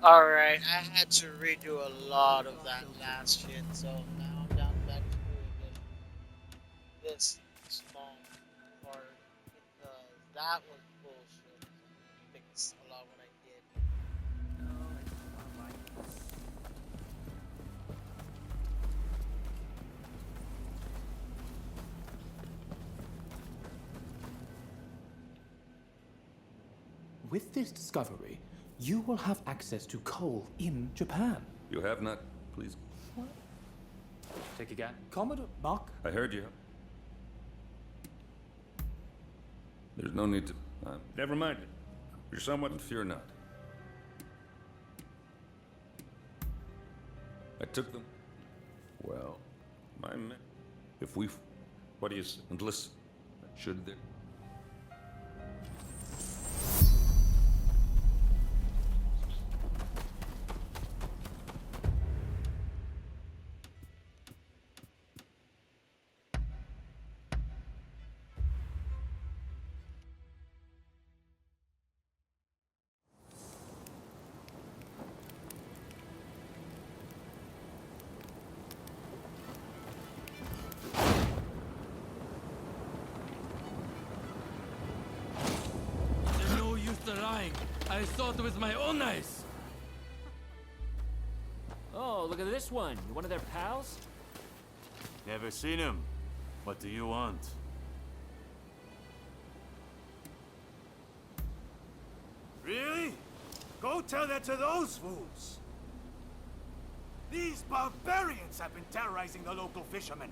Alright, I had to redo a lot of that last shit, so now I'm down back to doing this small part because that was bullshit. So I'm gonna fix a lot what I did. With this discovery, you will have access to coal in Japan. You have not, please. Take again. Commodore Mark. I heard you. There's no need to. Never mind. You're somewhat. Fear not. I took them. Well, my men. If we. What do you say? And listen. Should there. There's no use lying. I saw it with my own eyes. Oh, look at this one. You one of their pals? Never seen him. What do you want? Really? Go tell that to those fools! These barbarians have been terrorizing the local fishermen,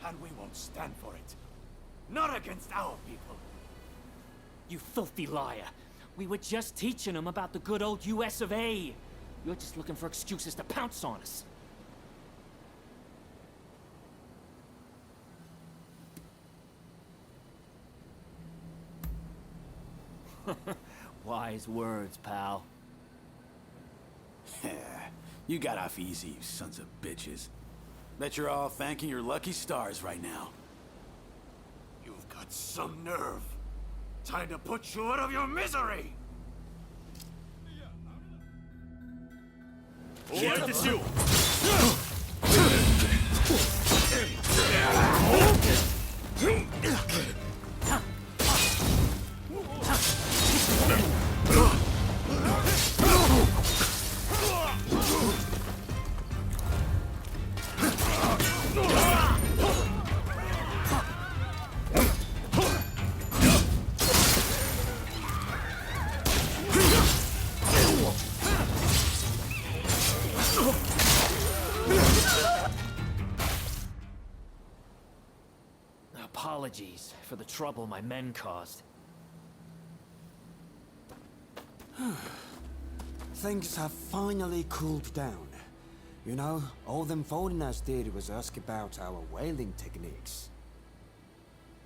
and we won't stand for it. Not against our people. You filthy liar. We were just teaching them about the good old US of A. You're just looking for excuses to pounce on us. Wise words, pal. You got off easy, you sons of bitches. Bet you're all thanking your lucky stars right now. You've got some nerve. Time to put you out of your misery! Apologies for the trouble my men caused. Things have finally cooled down. You know, all them foreigners did was ask about our whaling techniques.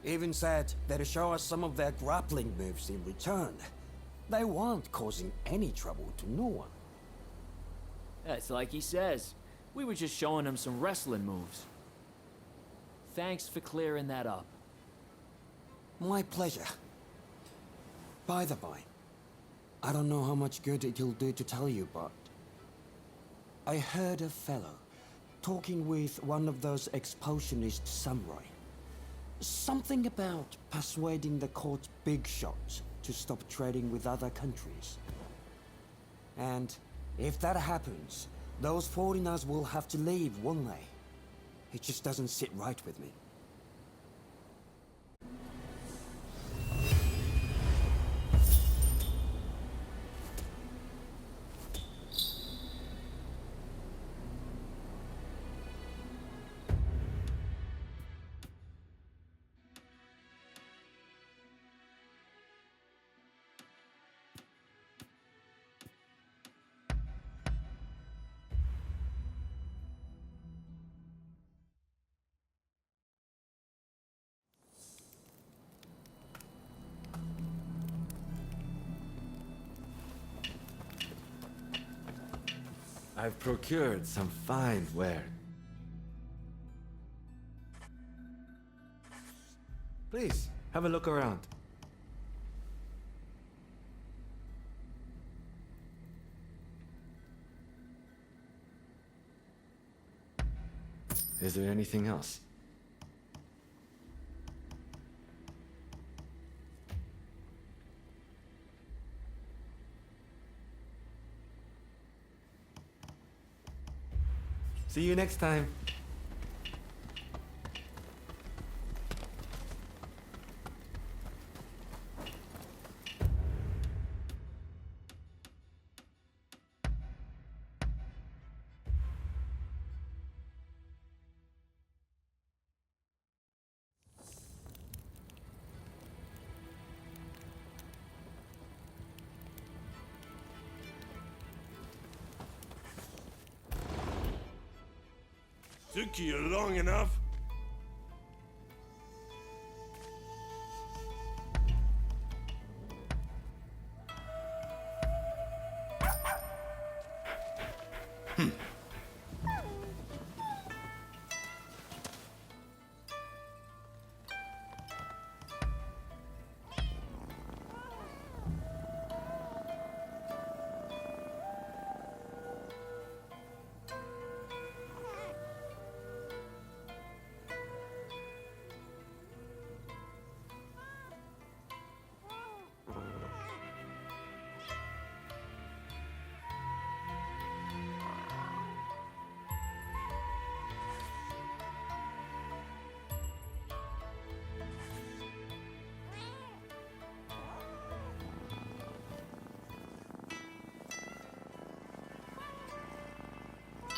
Even said they'd show us some of their grappling moves in return. They weren't causing any trouble to no one. It's like he says. We were just showing him some wrestling moves. Thanks for clearing that up. My pleasure. By the by, I don't know how much good it'll do to tell you, but I heard a fellow talking with one of those expulsionist samurai. Something about persuading the court's big shots to stop trading with other countries. And if that happens, those foreigners will have to leave, won't they? It just doesn't sit right with me. I've procured some fine ware. Please, have a look around. Is there anything else? See you next time. Took you long enough?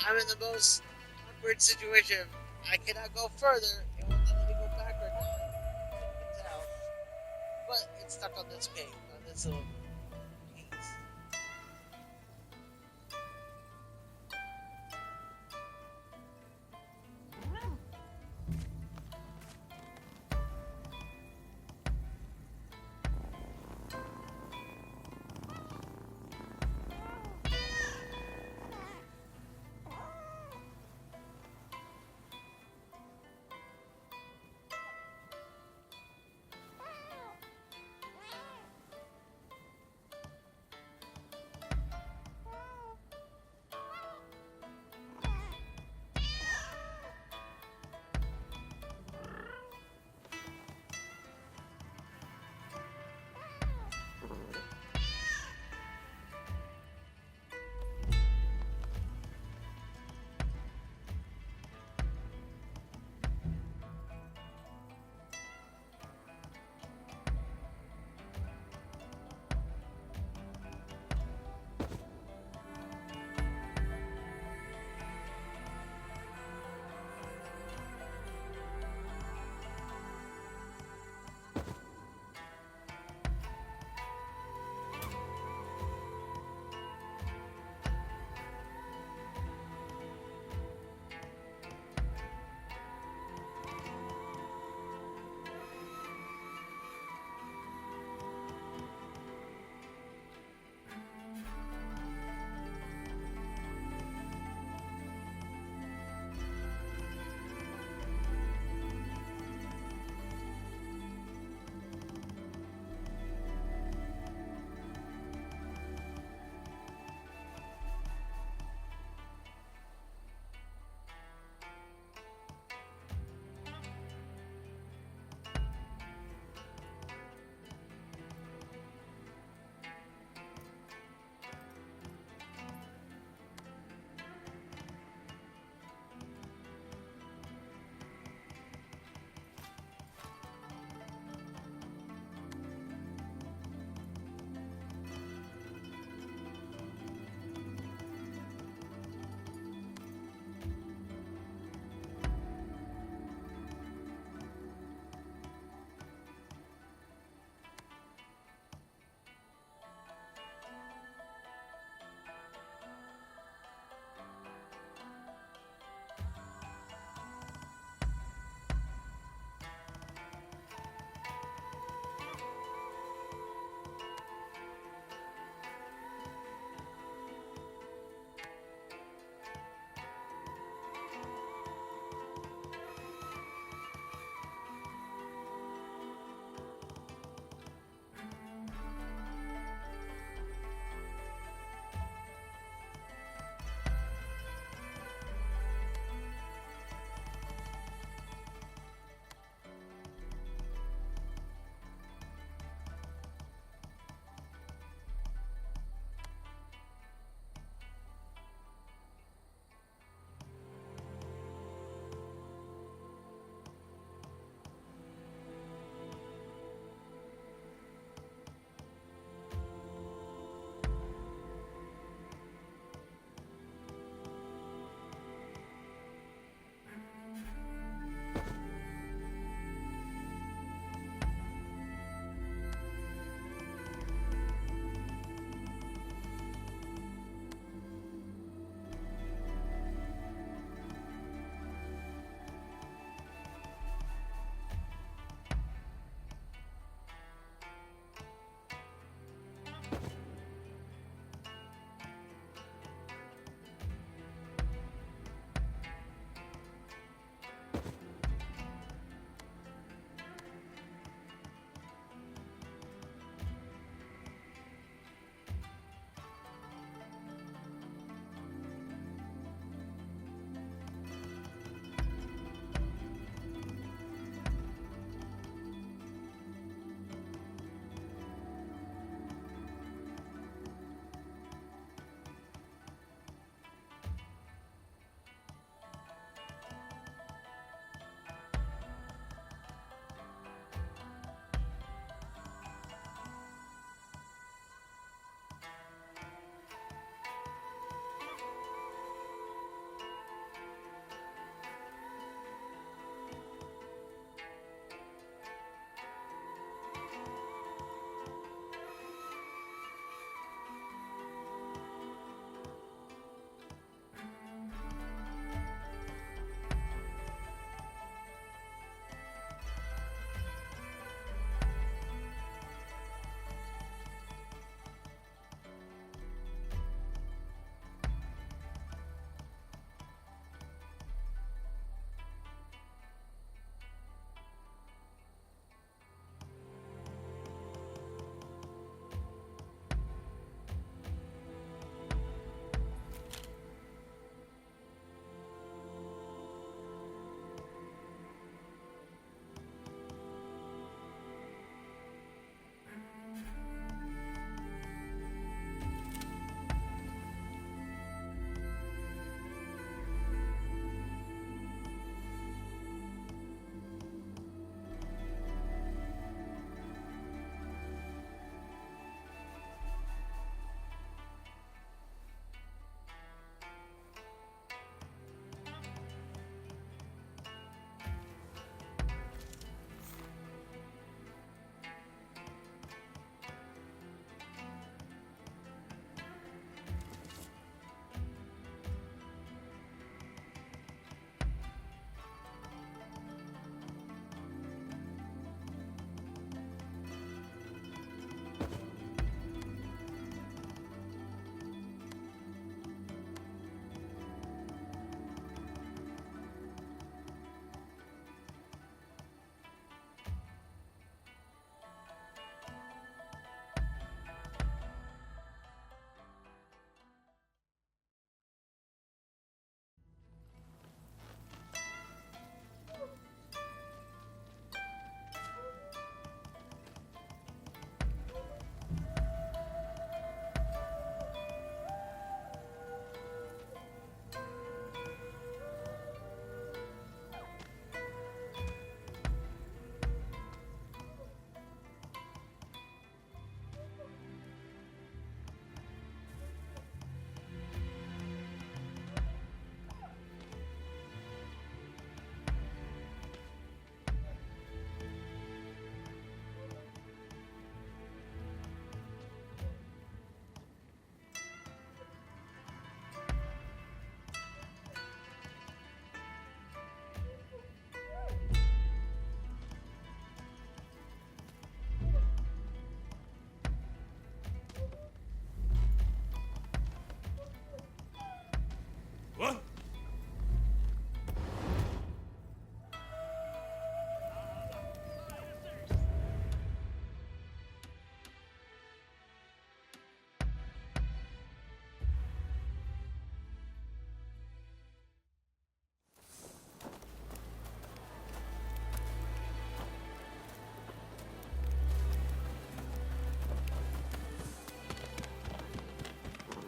I'm in the most awkward situation. I cannot go further. It won't let me go backward now. You can tell. But it's stuck on this page, on this little piece.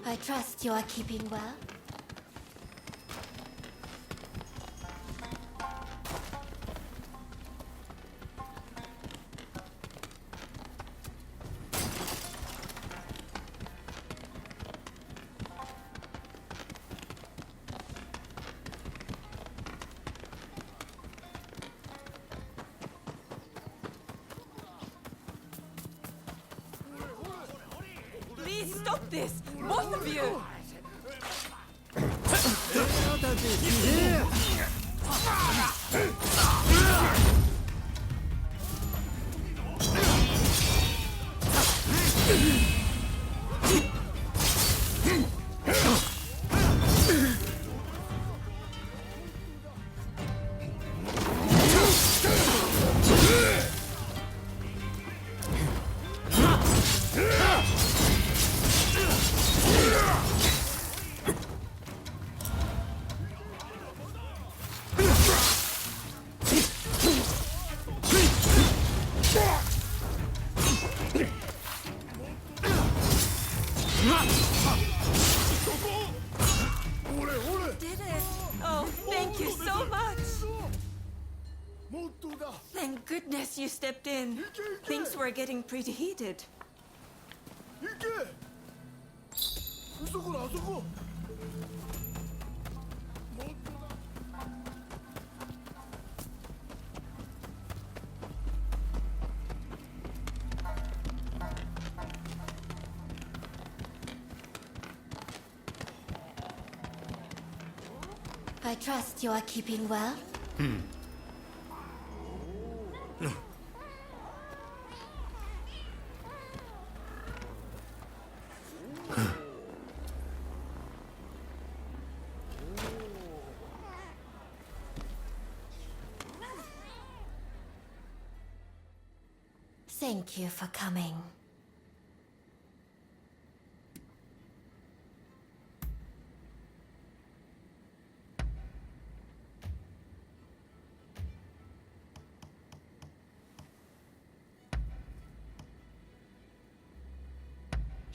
I trust you are keeping well. Please stop this! Both of you! Did it! Oh, thank you so much! Thank goodness you stepped in. Things were getting pretty heated. I trust you are keeping well. Thank you for coming.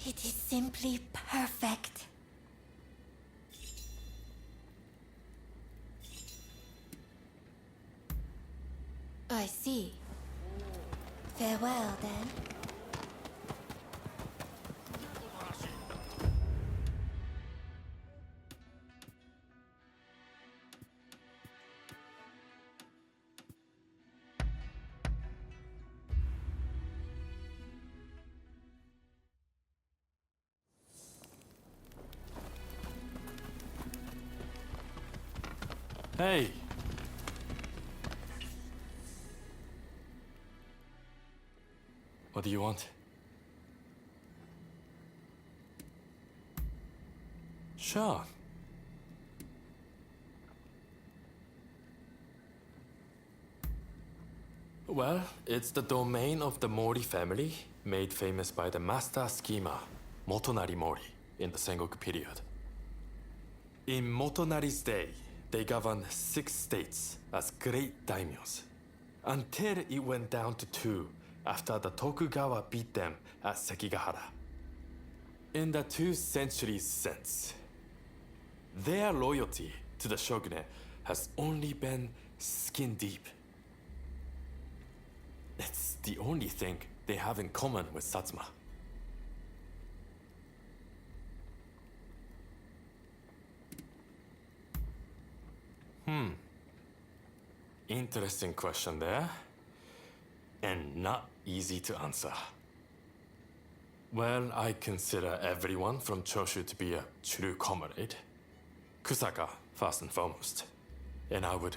It is simply perfect. I see. Farewell, then. Hey. What do you want? Sure. Well, it's the domain of the Mori family, made famous by the master schemer, Motonari Mori, in the Sengoku period. In Motonari's day, they governed 6 states as great daimyos, until it went down to 2 after the Tokugawa beat them at Sekigahara. In the 2 centuries since, their loyalty to the shogunate has only been skin deep. It's the only thing they have in common with Satsuma. Interesting question there. And not easy to answer. Well, I consider everyone from Choshu to be a true comrade. Kusaka, first and foremost. And I would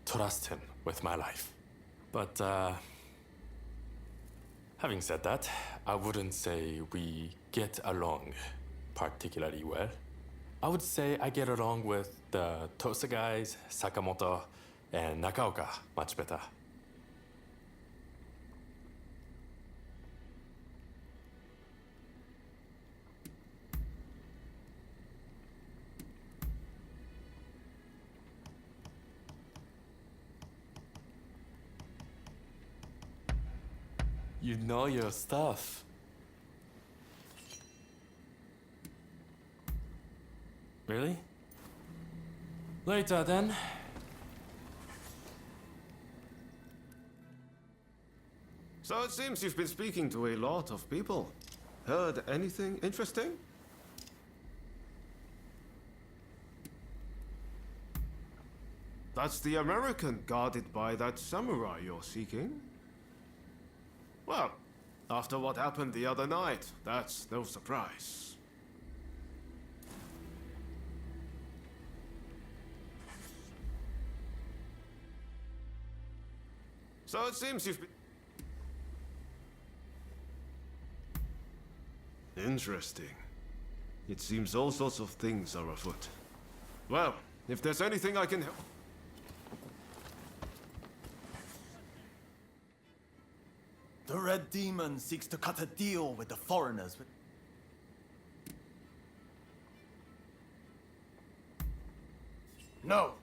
trust him with my life. But, having said that, I wouldn't say we get along particularly well. I would say I get along with the Tosa guys, Sakamoto, and Nakaoka much better. You know your stuff. Really? Later then. So it seems you've been speaking to a lot of people. Heard anything interesting? That's the American guarded by that samurai you're seeking? Well, after what happened the other night, that's no surprise. So it seems you've been... Interesting. It seems all sorts of things are afoot. Well, if there's anything I can help... The Red Demon seeks to cut a deal with the foreigners. No!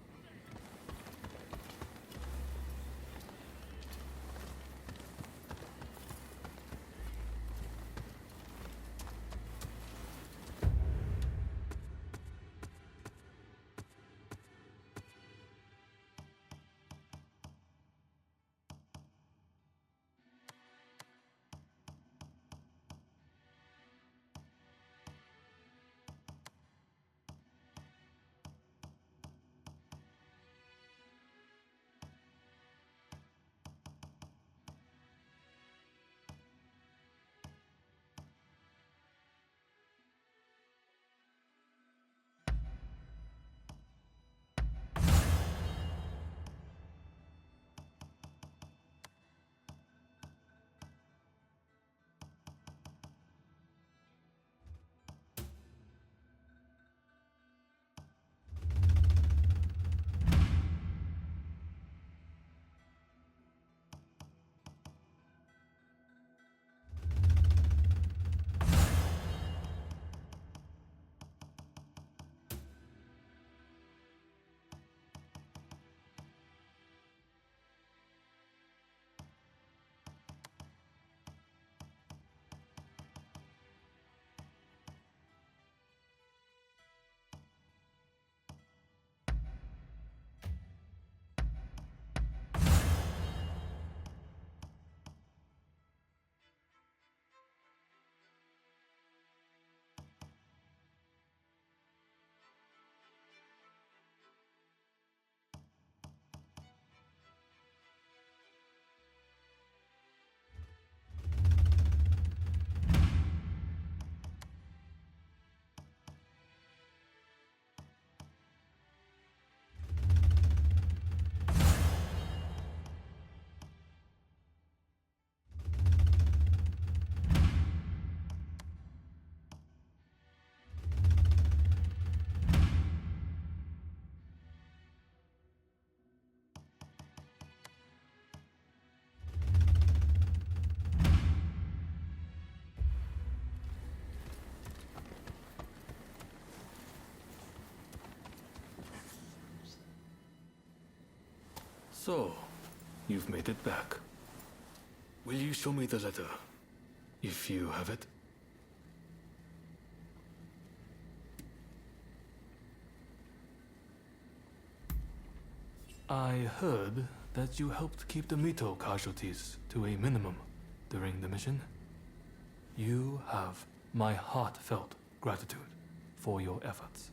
So, you've made it back. Will you show me the letter, if you have it? I heard that you helped keep the Mito casualties to a minimum during the mission. You have my heartfelt gratitude for your efforts.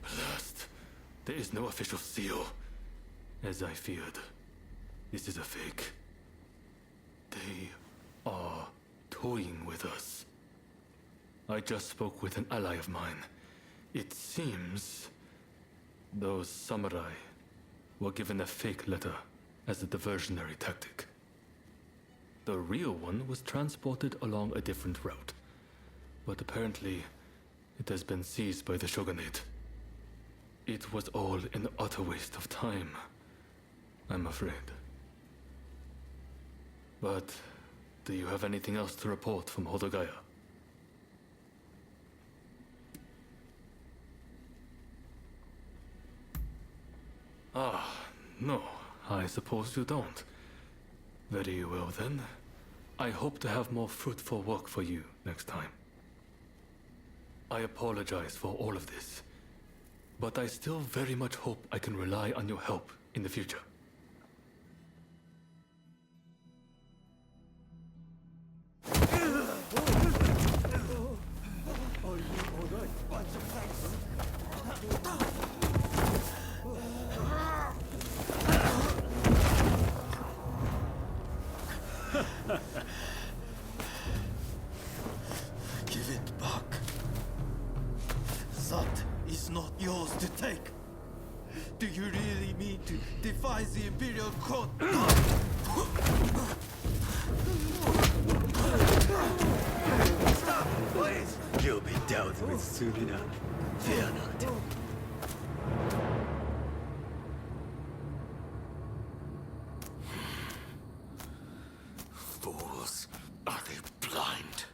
Blast! There is no official seal, as I feared. This is a fake. They are toying with us. I just spoke with an ally of mine. It seems those samurai were given a fake letter as a diversionary tactic. The real one was transported along a different route, but apparently it has been seized by the shogunate. It was all an utter waste of time, I'm afraid. But do you have anything else to report from Hodogaya? Ah, no, I suppose you don't. Very well then. I hope to have more fruitful work for you next time. I apologize for all of this, but I still very much hope I can rely on your help in the future. Give it back. That is not yours to take. Do you really mean to defy the Imperial Court? Stop, please! You'll be dealt with soon enough. Fear not. Fools. Are they blind?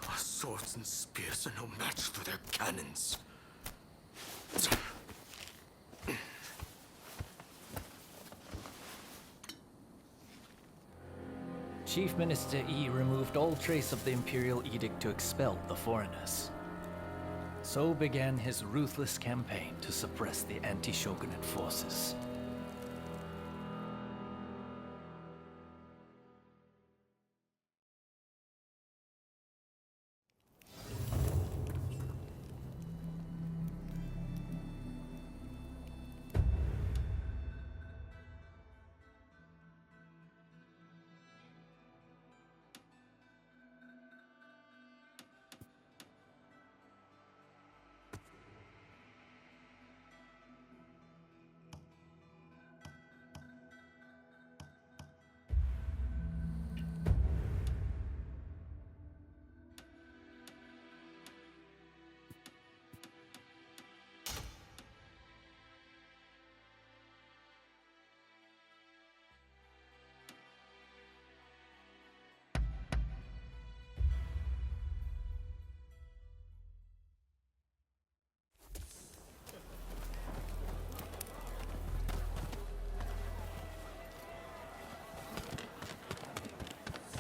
Our swords and spears are no match for their cannons. Chief Minister Yi removed all trace of the Imperial Edict to expel the foreigners. So began his ruthless campaign to suppress the anti-shogunate forces.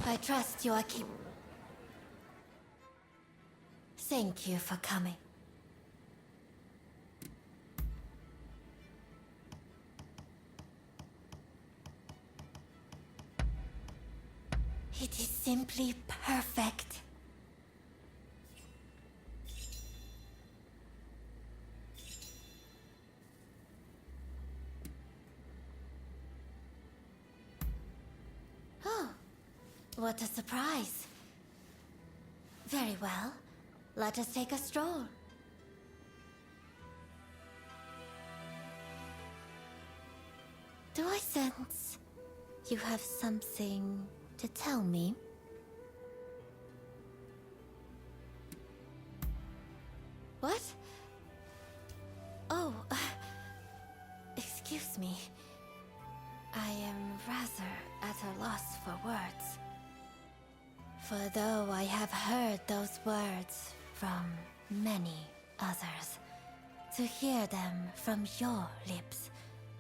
I trust you are keep. Thank you for coming. It is simply perfect. Oh, what a surprise. Very well. Let us take a stroll. Do I sense you have something to tell me? What? Oh, excuse me. I am rather at a loss for words. For though I have heard those words from many others, to hear them from your lips,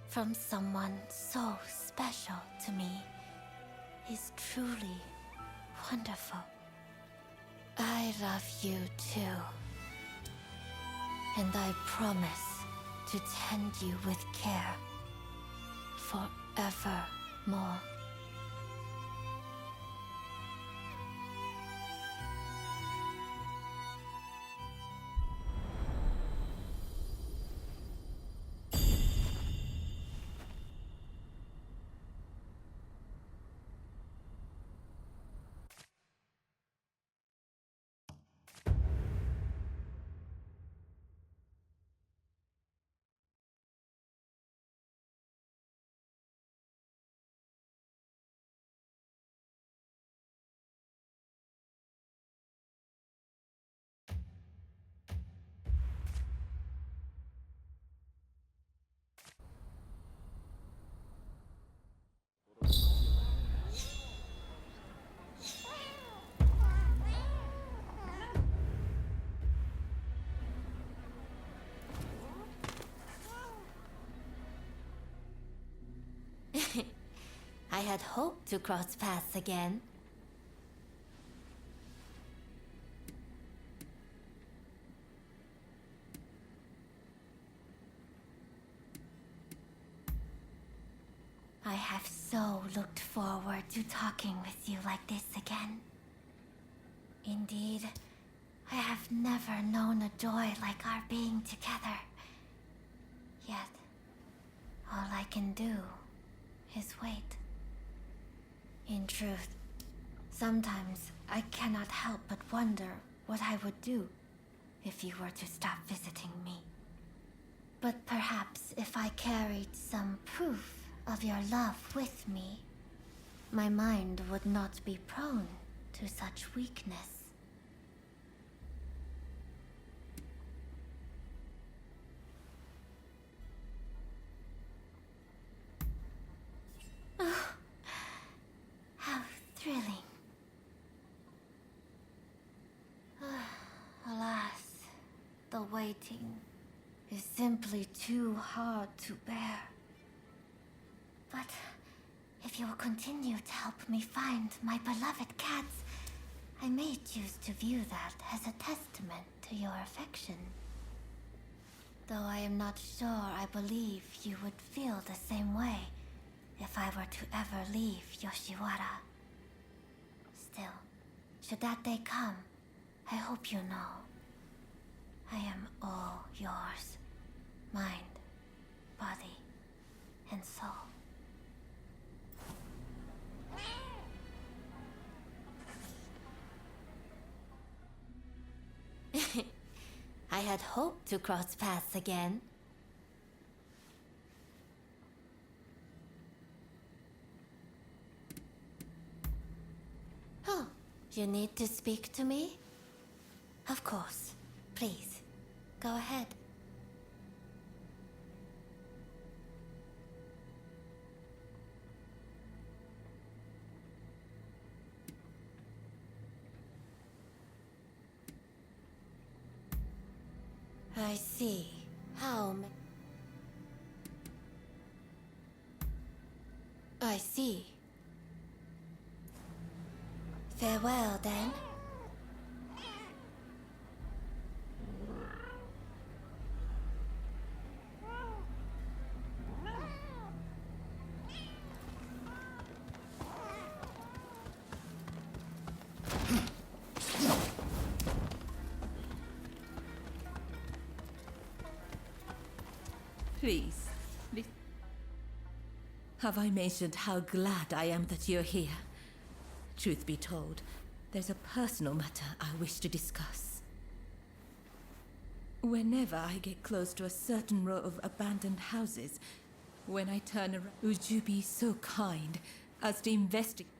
from someone so special to me, is truly wonderful. I love you too. And I promise to tend you with care forevermore. I had hoped to cross paths again. I have so looked forward to talking with you like this again. Indeed, I have never known a joy like our being together. Yet, all I can do is wait. In truth, sometimes I cannot help but wonder what I would do if you were to stop visiting me. But perhaps if I carried some proof of your love with me, my mind would not be prone to such weakness. Oh, how thrilling. Alas, the waiting is simply too hard to bear. But if you will continue to help me find my beloved cats, I may choose to view that as a testament to your affection. Though I am not sure I believe you would feel the same way if I were to ever leave Yoshiwara. Still, should that day come, I hope you know I am all yours. Mind, body, and soul. I had hoped to cross paths again. Oh, you need to speak to me? Of course. Please, go ahead. I see. I see. Farewell, then. Please. Have I mentioned how glad I am that you're here? Truth be told, there's a personal matter I wish to discuss. Whenever I get close to a certain row of abandoned houses, when I turn around, would you be so kind as to investigate?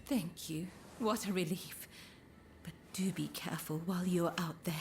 Thank you. What a relief. But do be careful while you're out there.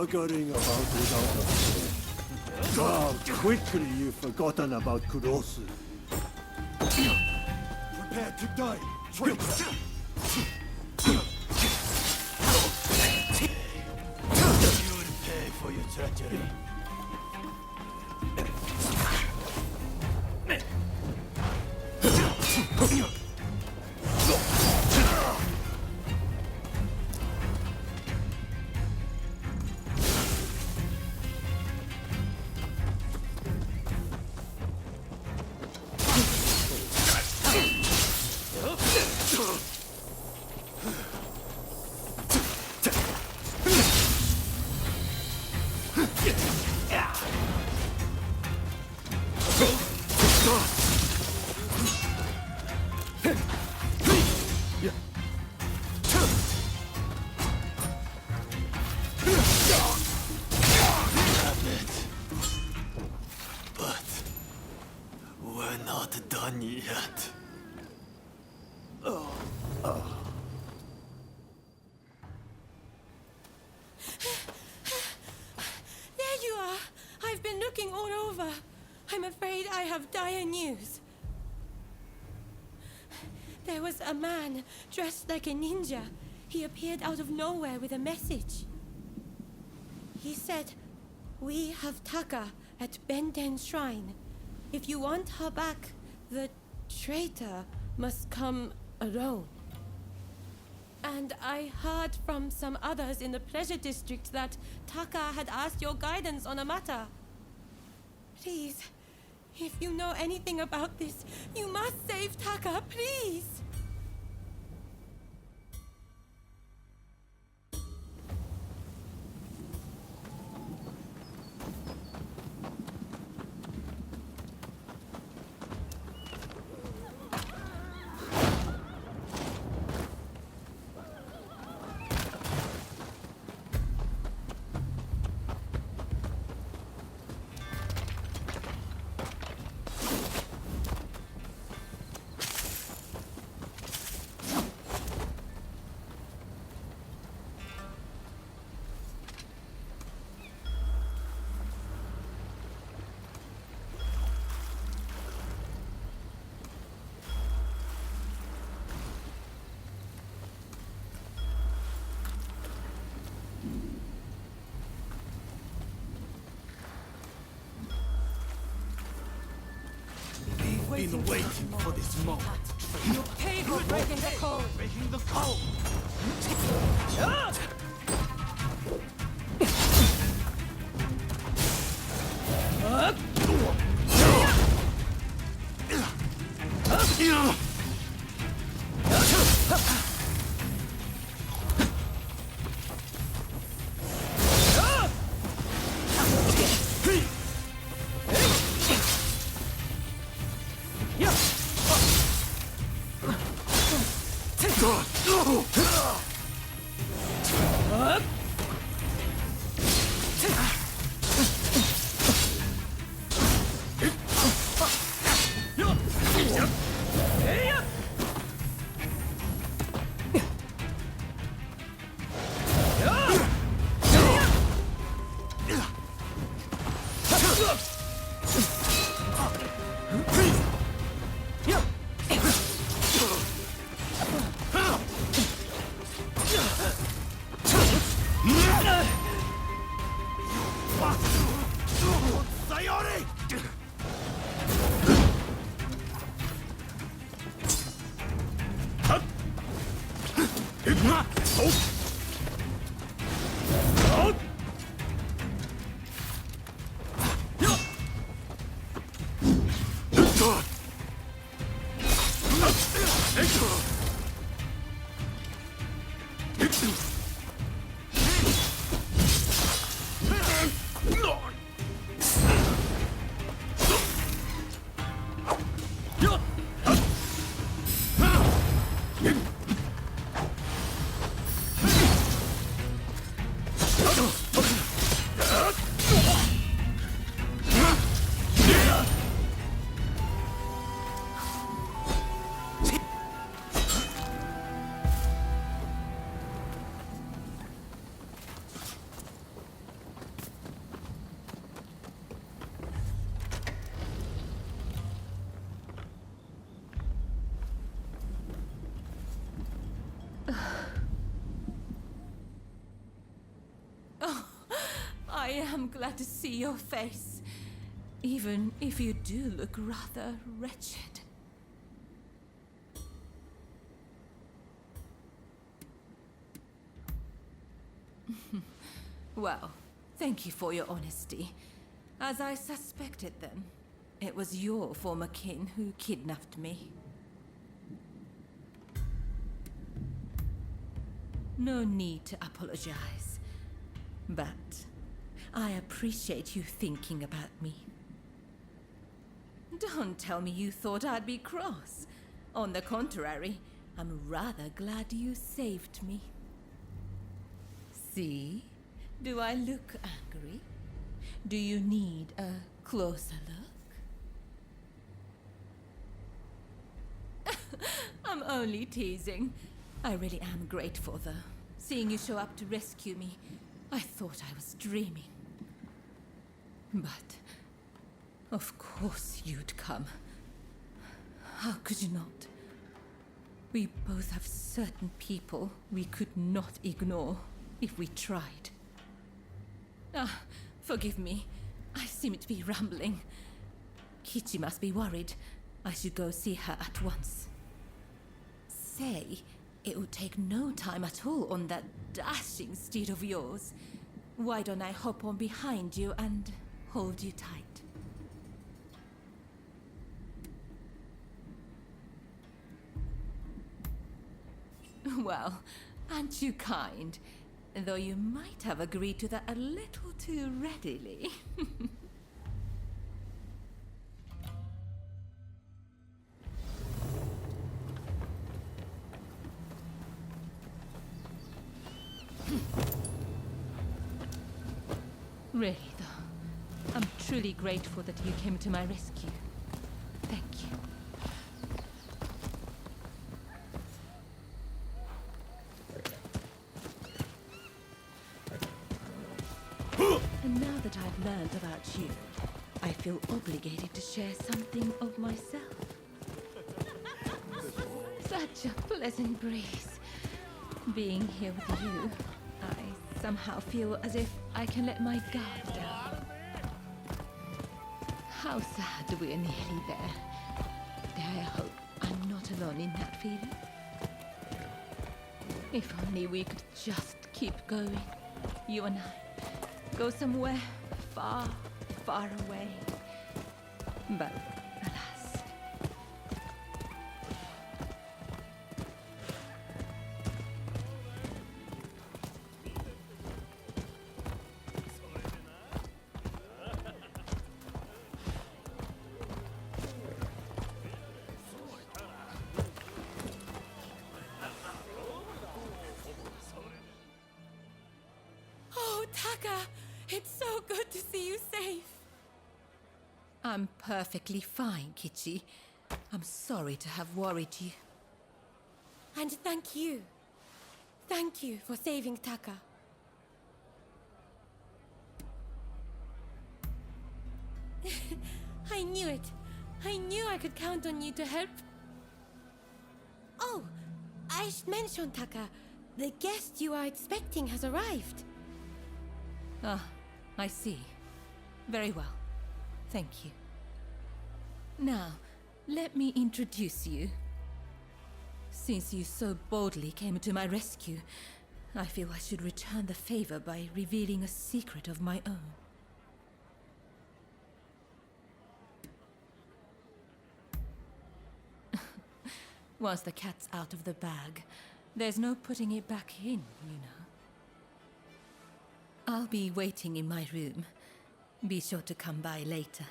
Staggering about without a thought. How quickly you've forgotten about Kurosu. Prepare to die, traitor! You'll pay for your treachery. There you are! I've been looking all over. I'm afraid I have dire news. There was a man dressed like a ninja. He appeared out of nowhere with a message. He said, "We have Taka at Benten's shrine. If you want her back, the traitor must come alone." And I heard from some others in the Pleasure District that Taka had asked your guidance on a matter. Please, if you know anything about this, you must save Taka, please! Been waiting for this moment. You pay for breaking the code! Breaking the code! am glad to see your face, even if you do look rather wretched. Well, thank you for your honesty. As I suspected then, it was your former kin who kidnapped me. No need to apologize, but I appreciate you thinking about me. Don't tell me you thought I'd be cross. On the contrary, I'm rather glad you saved me. See? Do I look angry? Do you need a closer look? I'm only teasing. I really am grateful, though. Seeing you show up to rescue me, I thought I was dreaming. But, of course you'd come. How could you not? We both have certain people we could not ignore if we tried. Ah, forgive me. I seem to be rambling. Kichi must be worried. I should go see her at once. Say, it would take no time at all on that dashing steed of yours. Why don't I hop on behind you and hold you tight? Well, aren't you kind? Though you might have agreed to that a little too readily. Really, though, I'm truly grateful that you came to my rescue. Thank you. And now that I've learned about you, I feel obligated to share something of myself. Such a pleasant breeze. Being here with you, I somehow feel as if I can let my guard down. How sad we're nearly there. Dare I hope I'm not alone in that feeling? If only we could just keep going, you and I. Go somewhere far, far away. But alas. Oh, Taka! It's so good to see you safe. I'm perfectly fine, Kichi. I'm sorry to have worried you. And thank you. Thank you for saving Taka. I knew it. I knew I could count on you to help. Oh, I should mention, Taka. The guest you are expecting has arrived. Ah, I see. Very well. Thank you. Now, let me introduce you. Since you so boldly came to my rescue, I feel I should return the favor by revealing a secret of my own. Once the cat's out of the bag, there's no putting it back in, you know. I'll be waiting in my room. Be sure to come by later.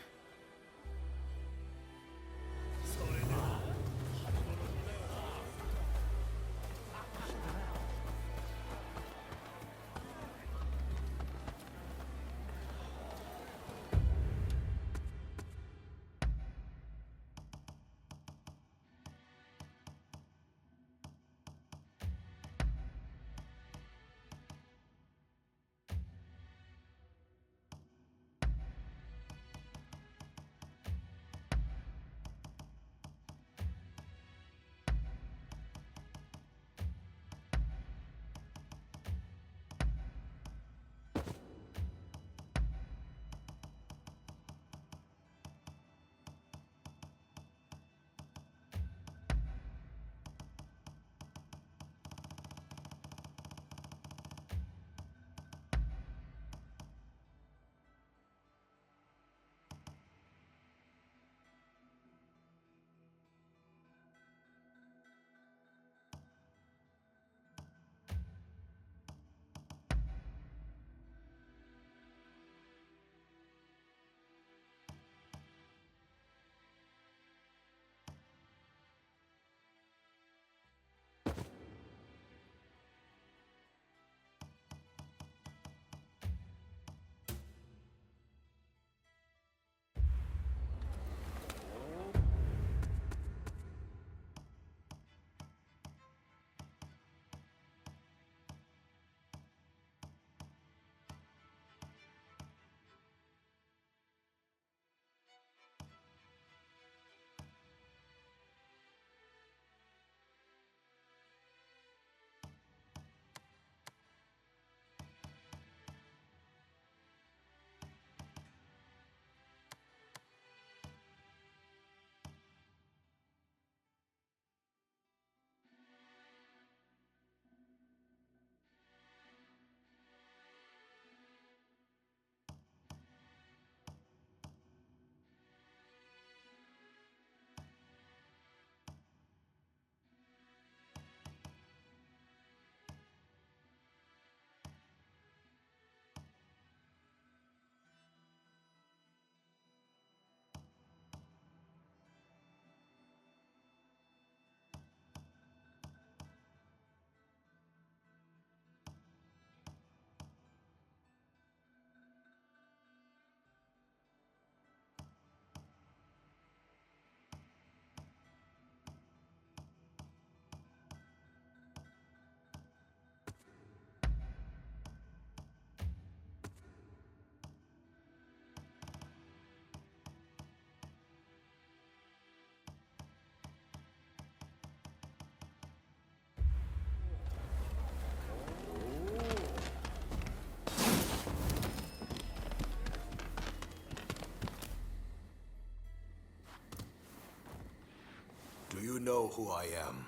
know who I am?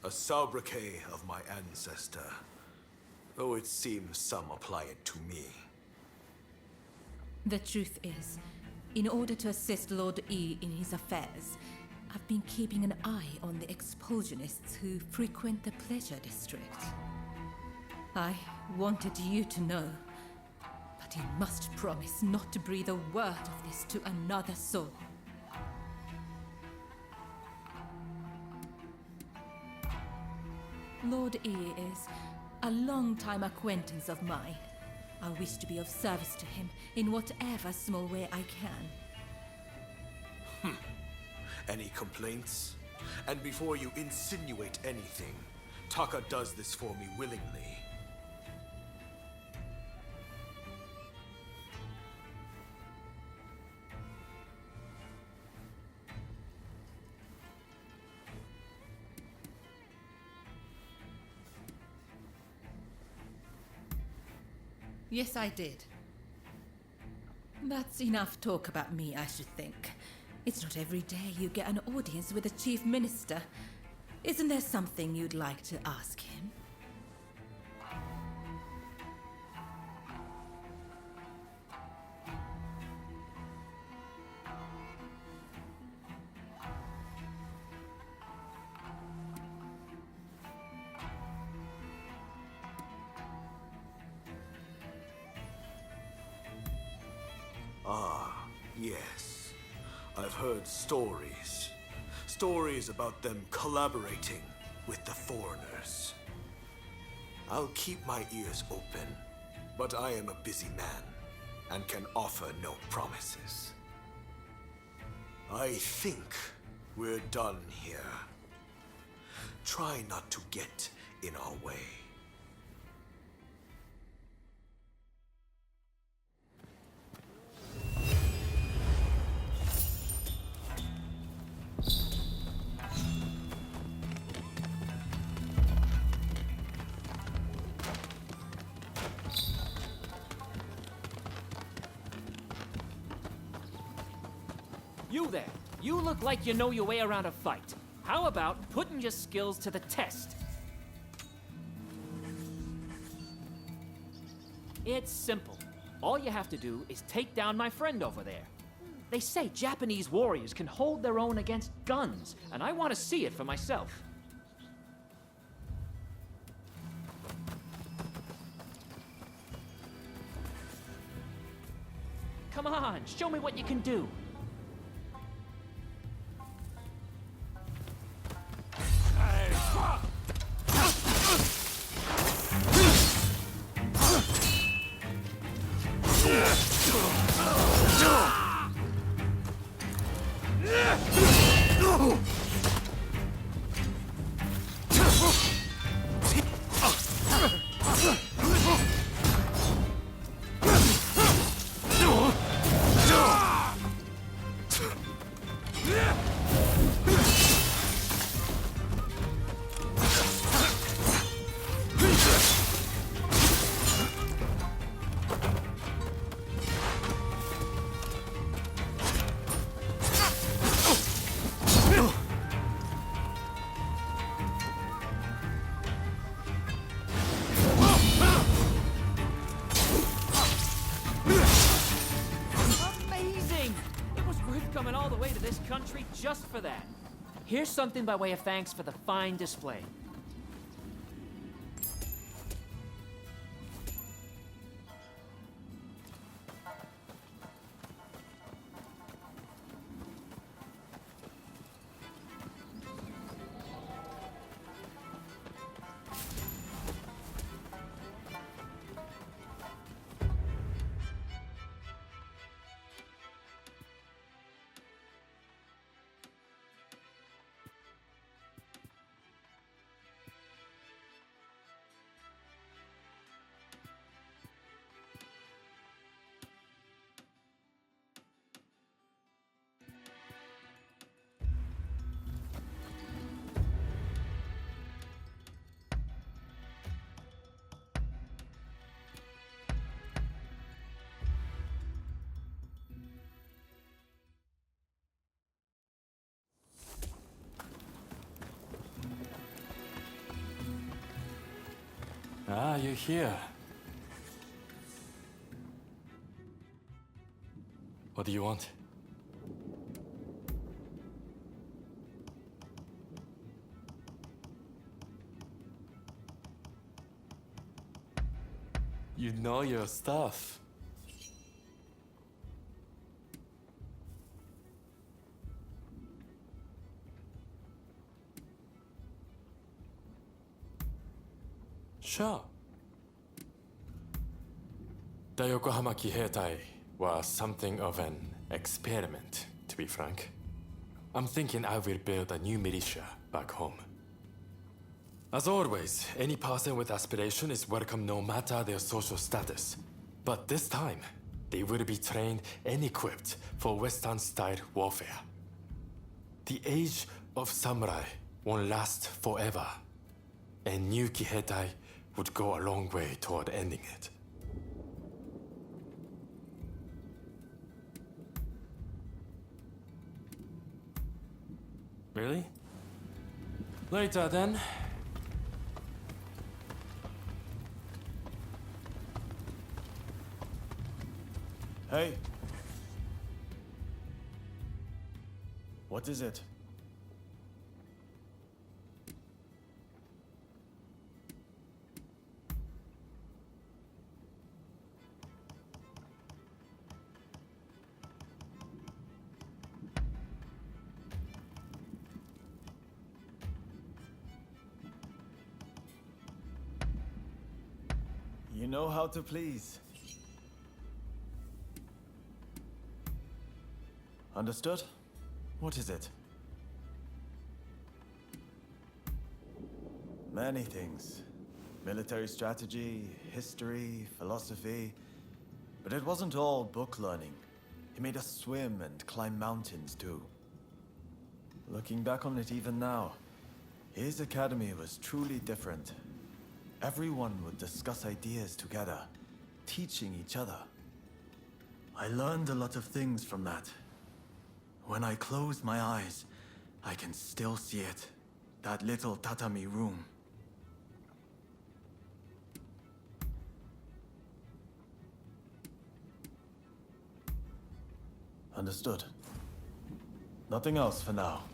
A sobriquet of my ancestor, though it seems some apply it to me. The truth is, in order to assist Lord E in his affairs, I've been keeping an eye on the expulsionists who frequent the Pleasure District. I wanted you to know, but you must promise not to breathe a word of this to another soul. Lord E is a long-time acquaintance of mine. I wish to be of service to him in whatever small way I can. Any complaints? And before you insinuate anything, Taka does this for me willingly. Yes, I did. That's enough talk about me, I should think. It's not every day you get an audience with the Chief Minister. Isn't there something you'd like to ask him? Ah, yes. I've heard stories. Stories about them collaborating with the foreigners. I'll keep my ears open, but I am a busy man and can offer no promises. I think we're done here. Try not to get in our way. You there! You look like you know your way around a fight. How about putting your skills to the test? It's simple. All you have to do is take down my friend over there. They say Japanese warriors can hold their own against guns, and I want to see it for myself. Come on, show me what you can do. Coming all the way to this country just for that. Here's something by way of thanks for the fine display. Ah, you're here. What do you want? You know your stuff. Sure. The Yokohama Kiheitai was something of an experiment, to be frank. I'm thinking I will build a new militia back home. As always, any person with aspiration is welcome no matter their social status. But this time, they will be trained and equipped for Western-style warfare. The age of samurai won't last forever, and new Kiheitai would go a long way toward ending it. Really? Later then. Hey. What is it? You know how to please. Understood? What is it? Many things. Military strategy, history, philosophy. But it wasn't all book learning. He made us swim and climb mountains too. Looking back on it even now, his academy was truly different. Everyone would discuss ideas together, teaching each other. I learned a lot of things from that. When I close my eyes, I can still see it. That little tatami room. Understood. Nothing else for now.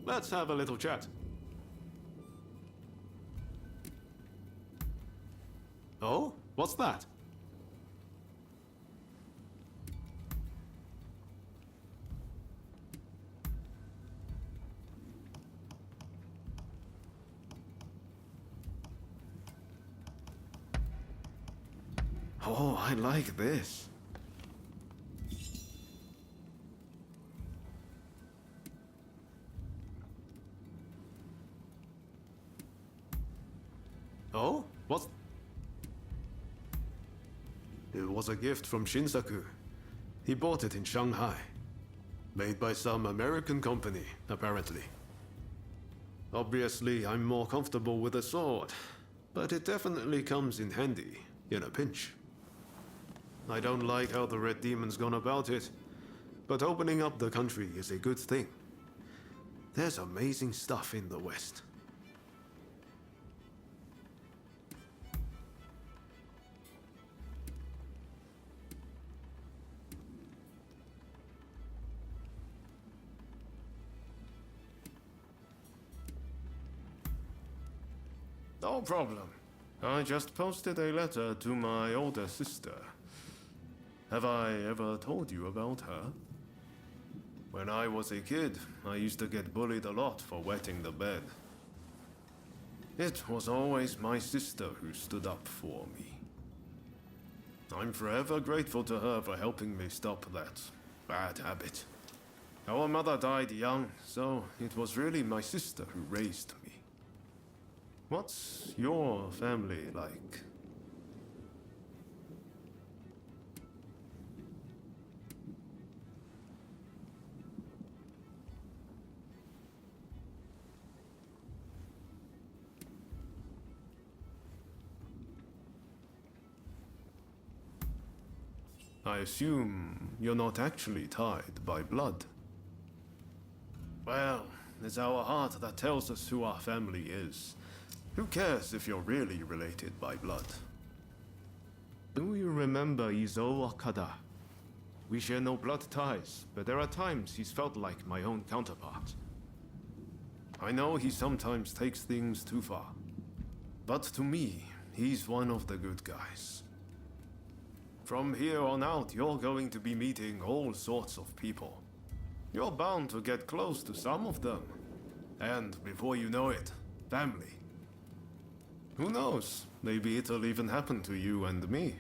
Let's have a little chat. Oh? What's that? Oh, I like this. Oh? What's... It was a gift from Shinsaku. He bought it in Shanghai. Made by some American company, apparently. Obviously, I'm more comfortable with a sword, but it definitely comes in handy, in a pinch. I don't like how the Red Demon's gone about it, but opening up the country is a good thing. There's amazing stuff in the West. No problem. I just posted a letter to my older sister. Have I ever told you about her? When I was a kid, I used to get bullied a lot for wetting the bed. It was always my sister who stood up for me. I'm forever grateful to her for helping me stop that bad habit. Our mother died young, so it was really my sister who raised me. What's your family like? I assume you're not actually tied by blood. Well, it's our heart that tells us who our family is. Who cares if you're really related by blood? Do you remember Izo Okada? We share no blood ties, but there are times he's felt like my own counterpart. I know he sometimes takes things too far, but to me, he's one of the good guys. From here on out, you're going to be meeting all sorts of people. You're bound to get close to some of them. And before you know it, family. Who knows? Maybe it'll even happen to you and me.